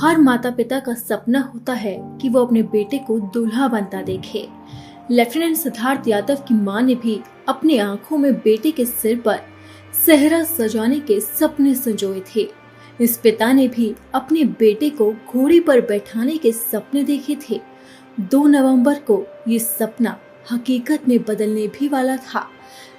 हर माता पिता का सपना होता है कि वो अपने बेटे को दूल्हा बनता देखे। लेफ्टिनेंट सिद्धार्थ यादव की मां ने भी अपनी आंखों में बेटे के सिर पर सेहरा सजाने के सपने संजोए थे। इस पिता ने भी अपने बेटे को घोड़ी पर बैठाने के सपने देखे थे। 2 नवंबर को ये सपना हकीकत में बदलने भी वाला था,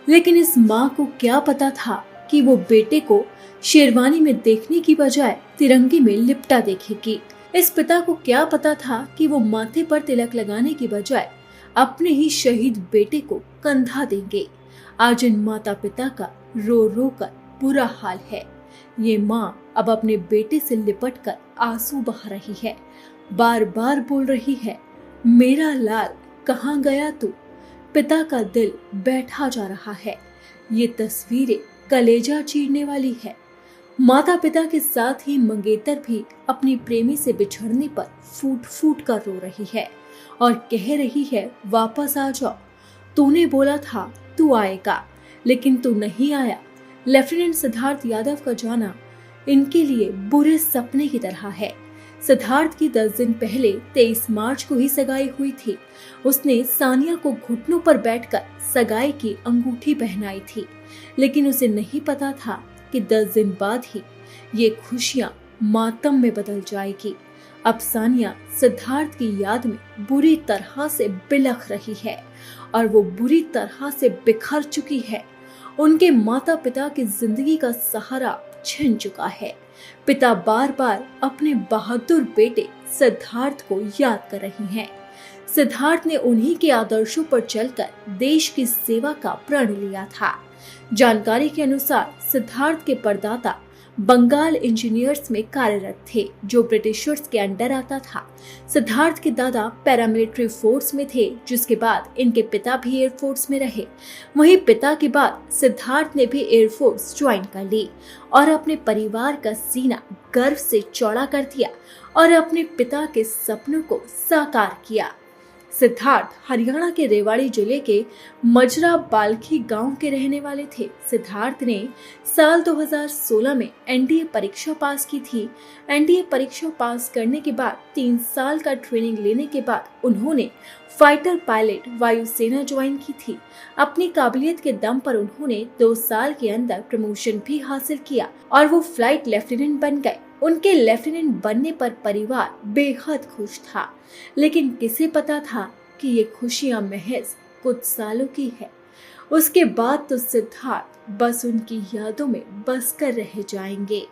लेकिन इस मां को क्या पता था कि वो बेटे को शेरवानी में देखने की बजाय तिरंगे में लिपटा देखेगी। इस पिता को क्या पता था कि वो माथे पर तिलक लगाने की बजाय अपने ही शहीद बेटे को कंधा देंगे। आज इन माता पिता का रो रो कर बुरा हाल है। ये माँ अब अपने बेटे से लिपट कर आंसू बहा रही है, बार बार बोल रही है, मेरा लाल कहाँ गया तू। पिता का दिल बैठा जा रहा है। ये तस्वीरें कलेजा चीरने वाली है। माता पिता के साथ ही मंगेतर भी अपनी प्रेमी से बिछड़ने पर फूट फूट कर रो रही है और कह रही है, वापस आ जाओ। तूने बोला था तू आएगा, लेकिन तू नहीं आया। लेफ्टिनेंट सिद्धार्थ यादव का जाना इनके लिए बुरे सपने की तरह है। सिद्धार्थ की 10 दिन पहले 23 मार्च को ही सगाई हुई थी। उसने सानिया को घुटनों पर बैठकर सगाई की अंगूठी पहनाई थी, लेकिन उसे नहीं पता था कि 10 दिन बाद ही ये खुशियां मातम में बदल जाएगी। अब सानिया सिद्धार्थ की याद में बुरी तरह से बिलख रही है और वो बुरी तरह से बिखर चुकी है। उनके माता पिता की जिंदगी का सहारा छिन चुका है। पिता बार बार अपने बहादुर बेटे सिद्धार्थ को याद कर रही हैं। सिद्धार्थ ने उन्हीं के आदर्शों पर चलकर देश की सेवा का प्रण लिया था। जानकारी के अनुसार सिद्धार्थ के परदाता बंगाल इंजीनियर्स में कार्यरत थे, जो ब्रिटिशर्स के अंडर आता था। सिद्धार्थ के दादा पैरामिलिट्री फोर्स में थे, जिसके बाद इनके पिता भी एयरफोर्स में रहे। वहीं पिता के बाद सिद्धार्थ ने भी एयरफोर्स ज्वाइन कर ली और अपने परिवार का सीना गर्व से चौड़ा कर दिया और अपने पिता के सपनों को साकार किया। सिद्धार्थ हरियाणा के रेवाड़ी जिले के मजरा बाल्खी गांव के रहने वाले थे। सिद्धार्थ ने साल 2016 में एनडीए परीक्षा पास की थी। एनडीए परीक्षा पास करने के बाद 3 साल का ट्रेनिंग लेने के बाद उन्होंने फाइटर पायलट वायुसेना ज्वाइन की थी। अपनी काबिलियत के दम पर उन्होंने 2 साल के अंदर प्रमोशन भी हासिल किया और वो फ्लाइट लेफ्टिनेंट बन गए। उनके लेफ्टिनेंट बनने पर परिवार बेहद खुश था, लेकिन किसे पता था कि ये खुशियां महज कुछ सालों की है। उसके बाद तो सिद्धार्थ बस उनकी यादों में बसकर रह जाएंगे।